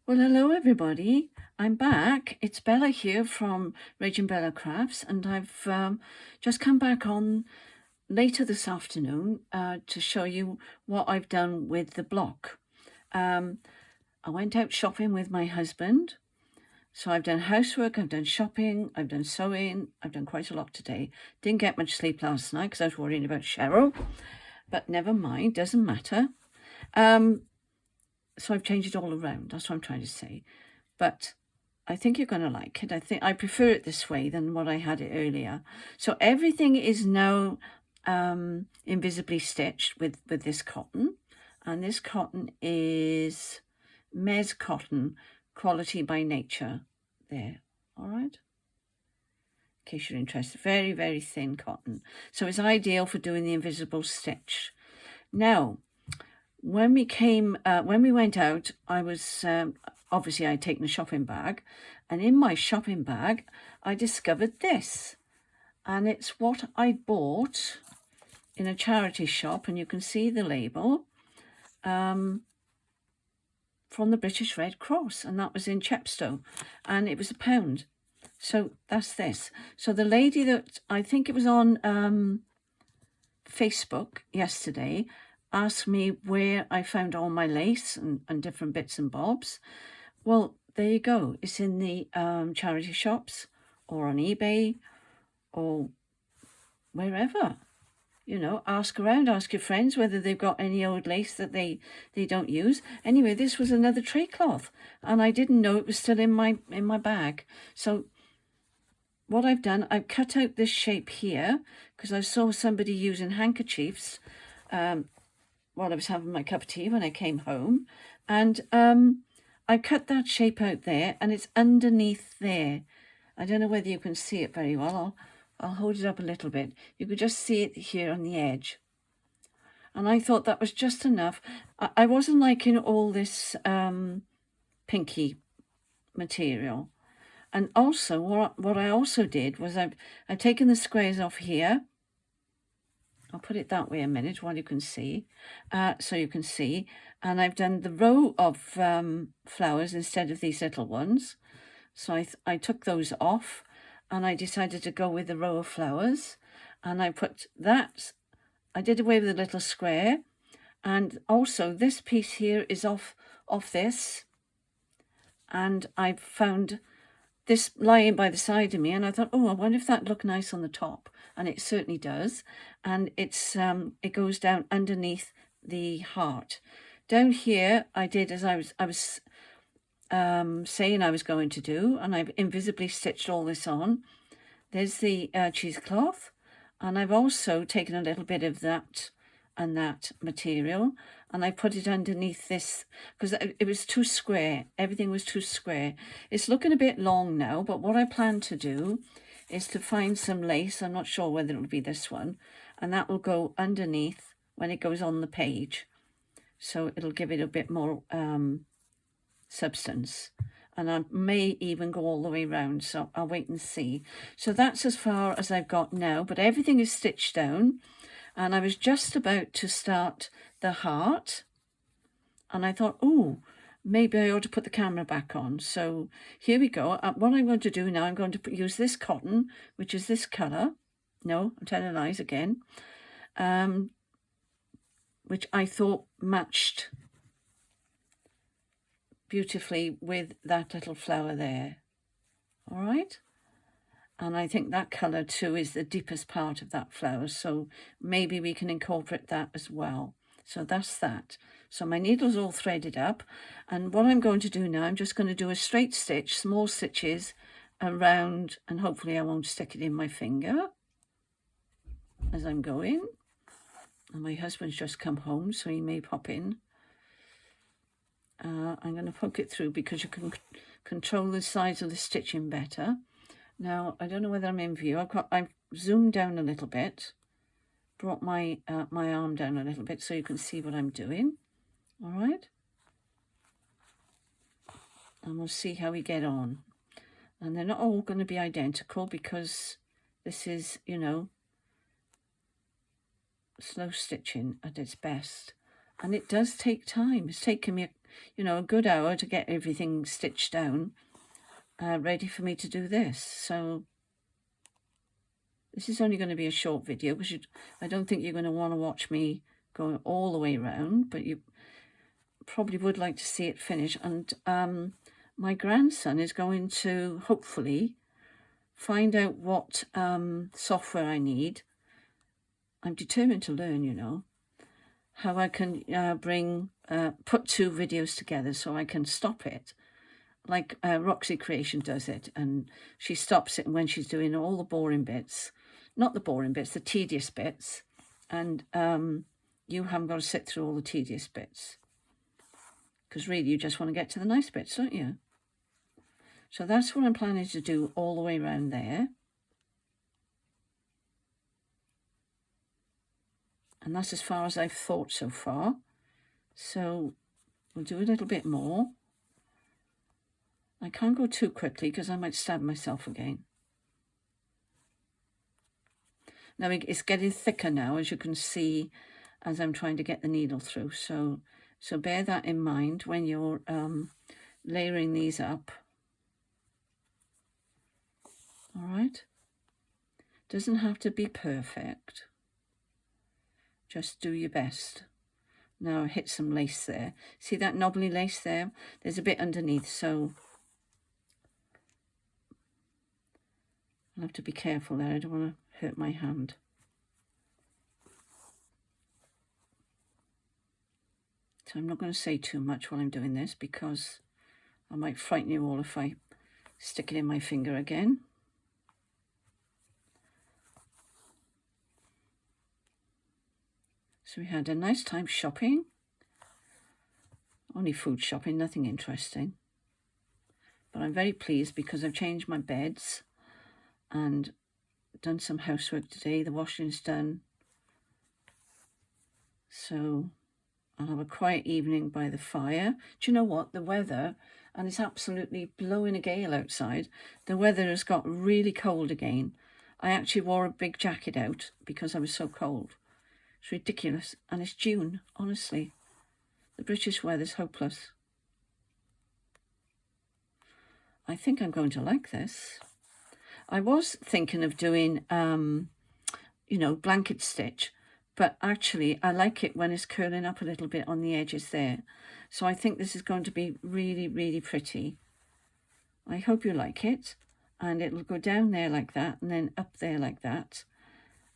Well, hello everybody. I'm back. It's Bella here from RachandBellaCrafts, and I've just come back on later this afternoon to show you what I've done with the block. I went out shopping with my husband, so I've done housework, I've done shopping, I've done sewing, I've done quite a lot today. Didn't get much sleep last night because I was worrying about Cheryl, but never mind, doesn't matter. So I've changed it all around. That's what I'm trying to say. But I think you're going to like it. I prefer it this way than what I had it earlier. So everything is now invisibly stitched with this cotton. And this cotton is Mez cotton, quality by nature. There, all right? In case you're interested. Very, very thin cotton. So it's ideal for doing the invisible stitch. Now, when we went out, I was obviously I'd taken a shopping bag, and in my shopping bag I discovered this, and it's what I bought in a charity shop, and you can see the label from the British Red Cross, and that was in Chepstow, and it was £1. So that's this. So the lady that I think it was on Facebook yesterday asked me where I found all my lace and different bits and bobs. Well, there you go. It's in the charity shops or on eBay or wherever. You know, ask around, ask your friends whether they've got any old lace that they don't use. Anyway, this was another tray cloth, and I didn't know it was still in my bag. So what I've done, I've cut out this shape here because I saw somebody using handkerchiefs while I was having my cup of tea when I came home, and I cut that shape out there, and it's underneath there. I don't know whether you can see it very well. I'll hold it up a little bit. You could just see it here on the edge. And I thought that was just enough. I wasn't liking all this pinky material. And also, what I also did was I've taken the squares off here. I'll put it that way a minute while you can see, so you can see. And I've done the row of flowers instead of these little ones. So I took those off, and I decided to go with the row of flowers. And I put that, I did away with the little square. And also this piece here is off this. And I found this lying by the side of me, and I thought, oh, I wonder if that looked nice on the top, and it certainly does. And it's it goes down underneath the heart. Down here, I did as I was saying I was going to do, and I've invisibly stitched all this on. There's the cheesecloth, and I've also taken a little bit of that and that material, and I put it underneath this because it was too square. Everything was too square. It's looking a bit long now, but what I plan to do is to find some lace. I'm not sure whether it'll be this one, and that will go underneath when it goes on the page. So it'll give it a bit more substance. And I may even go all the way around, so I'll wait and see. So that's as far as I've got now, but everything is stitched down. And I was just about to start the heart, and I thought, oh, maybe I ought to put the camera back on. So here we go. What I'm going to do now, I'm going to use this cotton, which is this colour. No, I'm telling lies again. Which I thought matched beautifully with that little flower there. All right. And I think that colour too is the deepest part of that flower. So maybe we can incorporate that as well. So that's that. So my needle's all threaded up. And what I'm going to do now, I'm just going to do a straight stitch, small stitches around, and hopefully I won't stick it in my finger as I'm going. And my husband's just come home, so he may pop in. I'm going to poke it through because you can control the size of the stitching better. Now, I don't know whether I'm in view. I've zoomed down a little bit, brought my my arm down a little bit so you can see what I'm doing. All right. And we'll see how we get on. And they're not all going to be identical because this is, you know, slow stitching at its best. And it does take time. It's taken me you know, a good hour to get everything stitched down, ready for me to do this. So this is only going to be a short video because I don't think you're going to want to watch me going all the way around, but you probably would like to see it finish. And my grandson is going to hopefully find out what software I need. I'm determined to learn, you know, how I can put two videos together so I can stop it. Like Roxy Creation does it, and she stops it when she's doing all the boring bits. Not the boring bits, the tedious bits. And you haven't got to sit through all the tedious bits. Because really, you just want to get to the nice bits, don't you? So that's what I'm planning to do all the way around there. And that's as far as I've thought so far. So we'll do a little bit more. I can't go too quickly because I might stab myself again. Now it's getting thicker now, as you can see, as I'm trying to get the needle through. So bear that in mind when you're layering these up. All right. Doesn't have to be perfect. Just do your best. Now hit some lace there. See that knobbly lace there? There's a bit underneath, so I'll have to be careful there. I don't want to hurt my hand. So I'm not going to say too much while I'm doing this because I might frighten you all if I stick it in my finger again. So we had a nice time shopping. Only food shopping, nothing interesting. But I'm very pleased because I've changed my beds and done some housework today. The washing's done. So I'll have a quiet evening by the fire. Do you know what? The weather, and it's absolutely blowing a gale outside. The weather has got really cold again. I actually wore a big jacket out because I was so cold. It's ridiculous. And it's June, honestly. The British weather's hopeless. I think I'm going to like this. I was thinking of doing, you know, blanket stitch. But actually, I like it when it's curling up a little bit on the edges there. So I think this is going to be really, really pretty. I hope you like it. And it'll go down there like that and then up there like that.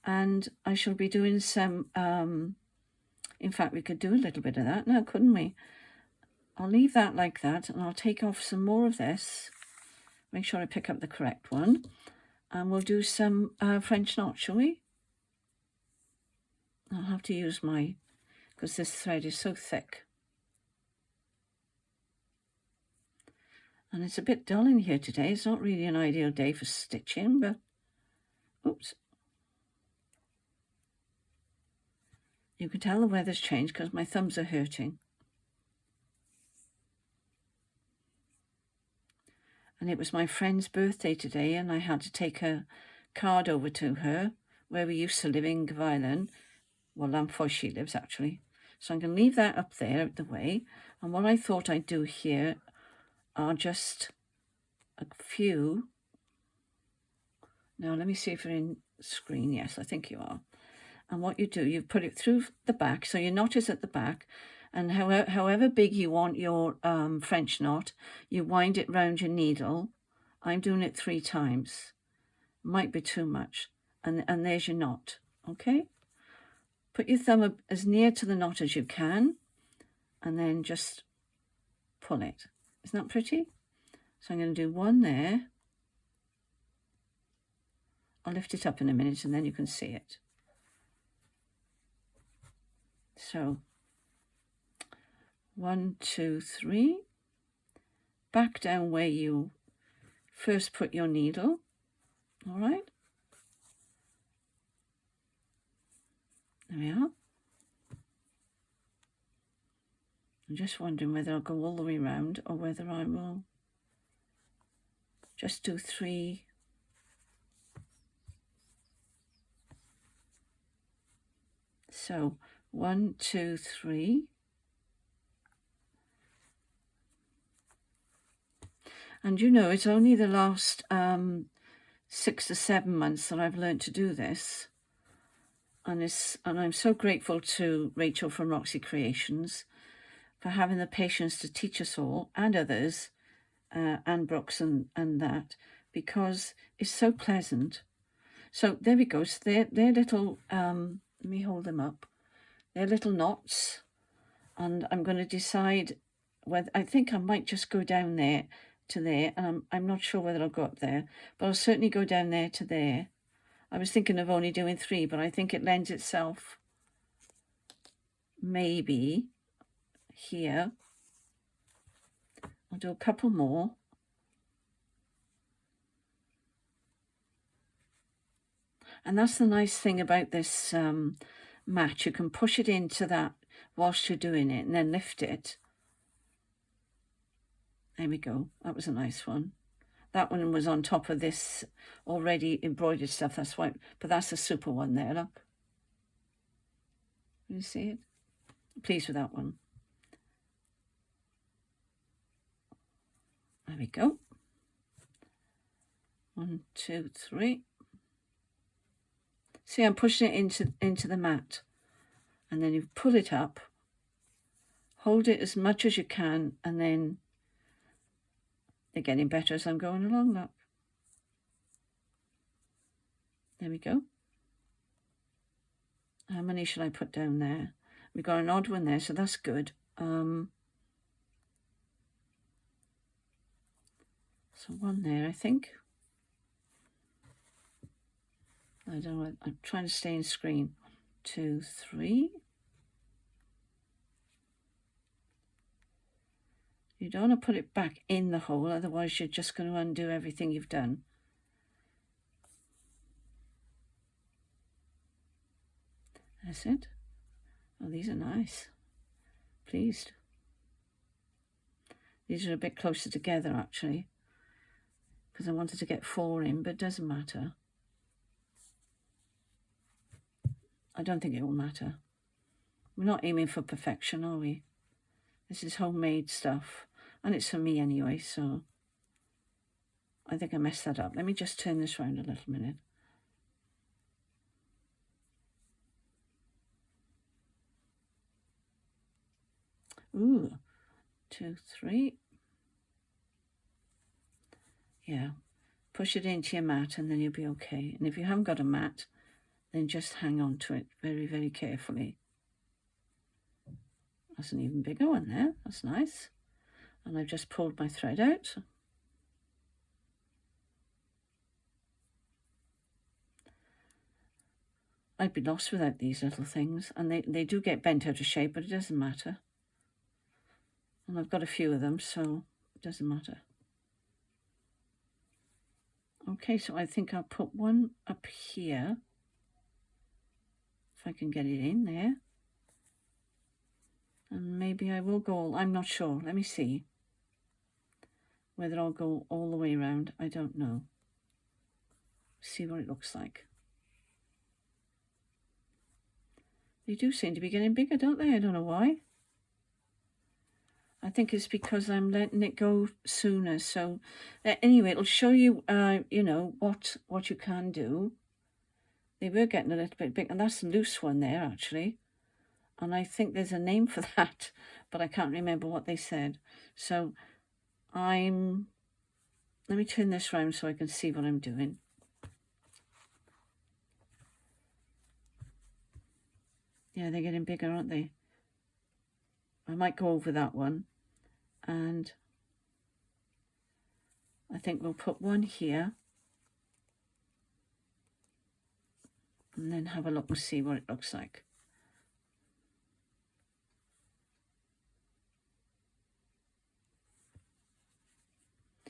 And I shall be doing some, in fact, we could do a little bit of that now, couldn't we? I'll leave that like that and I'll take off some more of this. Make sure I pick up the correct one. And we'll do some French knot, shall we? I'll have to use because this thread is so thick. And it's a bit dull in here today. It's not really an ideal day for stitching, but, oops. You can tell the weather's changed because my thumbs are hurting. And it was my friend's birthday today and I had to take a card over to her where we used to live in Gyfeillan. Well, Lamfoy she lives, actually. So I'm going to leave that up there out the way. And what I thought I'd do here are just a few. Now, let me see if you're in screen. Yes, I think you are. And what you do, you put it through the back. So your knot is at the back. And however big you want your French knot, you wind it round your needle. I'm doing it 3 times. Might be too much. And there's your knot. Okay? Put your thumb as near to the knot as you can, and then just pull it. Isn't that pretty? So I'm going to do one there. I'll lift it up in a minute and then you can see it. So 1, 2, 3. Back down where you first put your needle. All right. There we are. I'm just wondering whether I'll go all the way around or whether I will just do 3. So 1, 2, 3. And you know, it's only the last 6 to 7 months that I've learned to do this. And I'm so grateful to Rachel from Roxy Creations for having the patience to teach us all and others, and Brooks and that, because it's so pleasant. So there we go. So they're little, let me hold them up. They're little knots. And I'm going to decide whether, I think I might just go down there to there. And I'm not sure whether I'll go up there, but I'll certainly go down there to there. I was thinking of only doing 3, but I think it lends itself maybe here. I'll do a couple more. And that's the nice thing about this mat. You can push it into that whilst you're doing it and then lift it. There we go. That was a nice one. That one was on top of this already embroidered stuff. That's why, but that's a super one there, look. You see it? Pleased with that one. There we go. 1, 2, 3. See, I'm pushing it into the mat. And then you pull it up, hold it as much as you can, and then they're getting better as I'm going along, look. There we go. How many should I put down there? We've got an odd one there, so that's good. So 1 there, I think. I don't know, I'm trying to stay in screen. 2, 3. You don't want to put it back in the hole, otherwise you're just going to undo everything you've done. That's it. Oh, these are nice. Pleased. These are a bit closer together, actually, because I wanted to get 4 in, but it doesn't matter. I don't think it will matter. We're not aiming for perfection, are we? This is homemade stuff, and it's for me anyway, so I think I messed that up. Let me just turn this around a little minute. Ooh, 2, 3. Yeah, push it into your mat and then you'll be okay. And if you haven't got a mat, then just hang on to it very, very carefully. That's an even bigger one there. That's nice. And I've just pulled my thread out. I'd be lost without these little things. And they do get bent out of shape, but it doesn't matter. And I've got a few of them, so it doesn't matter. Okay, so I think I'll put one up here. If I can get it in there. And maybe I will go, I'm not sure. Let me see. Whether I'll go all the way around, I don't know. See what it looks like. They do seem to be getting bigger, don't they? I don't know why. I think it's because I'm letting it go sooner. So anyway, it'll show you, you know, what you can do. They were getting a little bit big, and that's a loose one there, actually. And I think there's a name for that, but I can't remember what they said. So let me turn this around so I can see what I'm doing. Yeah, they're getting bigger, aren't they? I might go over that one. And I think we'll put one here. And then have a look and see what it looks like.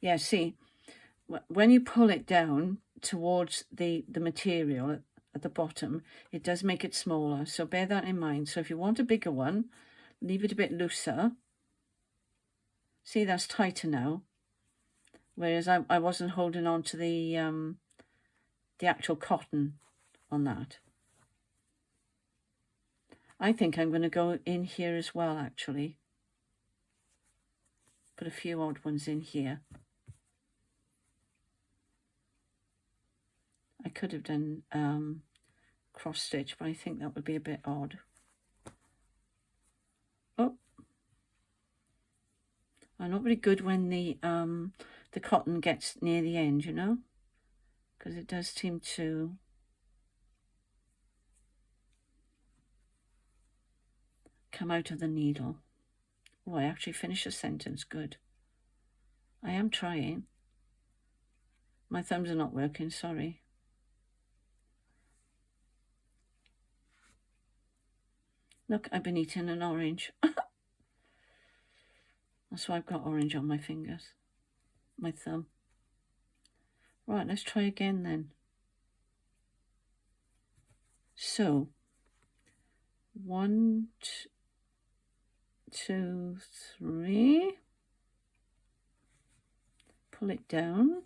Yeah, see, when you pull it down towards the material at the bottom, it does make it smaller. So bear that in mind. So if you want a bigger one, leave it a bit looser. See, that's tighter now. Whereas I wasn't holding on to the actual cotton on that. I think I'm going to go in here as well, actually. Put a few odd ones in here. could have done cross stitch, but I think that would be a bit odd. Oh, I'm not very good when the cotton gets near the end, you know, because it does seem to come out of the needle. Oh, I actually finished a sentence. Good. I am trying. My thumbs are not working, sorry. Look, I've been eating an orange. That's why I've got orange on my fingers. My thumb. Right, let's try again then. So, 1, 2, 3. Pull it down.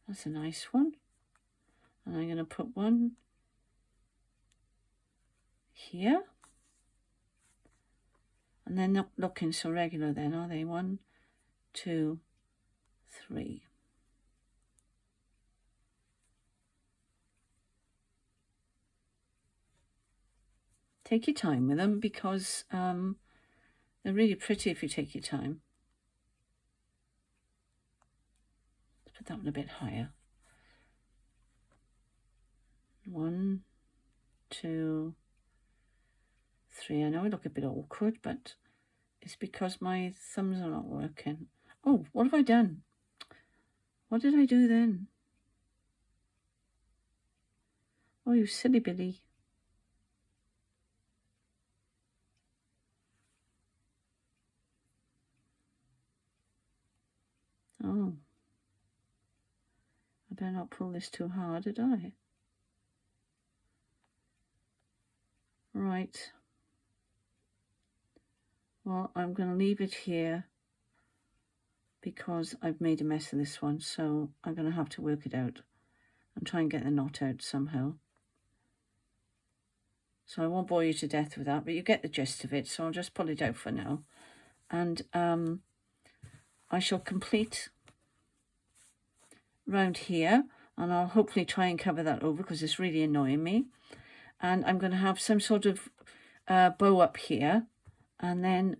That's a nice one. And I'm going to put one here. And they're not looking so regular then, are they? 1, 2, 3. Take your time with them because they're really pretty if you take your time. Let's put that one a bit higher. 1, 2, 3. I know I look a bit awkward, but it's because my thumbs are not working. Oh, what have I done? What did I do then? Oh, you silly Billy. Oh, I better not pull this too hard, did I? Right. Well, I'm going to leave it here because I've made a mess of this one, so I'm going to have to work it out and try and get the knot out somehow. So I won't bore you to death with that, but you get the gist of it, so I'll just pull it out for now. And I shall complete round here, and I'll hopefully try and cover that over because it's really annoying me. And I'm going to have some sort of bow up here, and then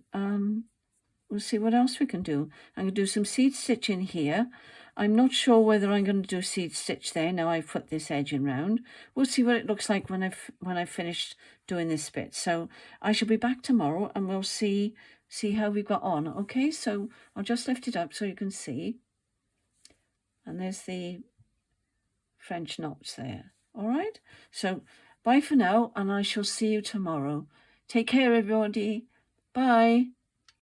we'll see what else we can do. I'm going to do some seed stitch in here. I'm not sure whether I'm going to do seed stitch there now I've put this edge in round. We'll see what it looks like when I've finished doing this bit. So I shall be back tomorrow and we'll see how we got on. Okay, so I'll just lift it up so you can see. And there's the French knots there. All right, so bye for now, and I shall see you tomorrow. Take care, everybody. Bye.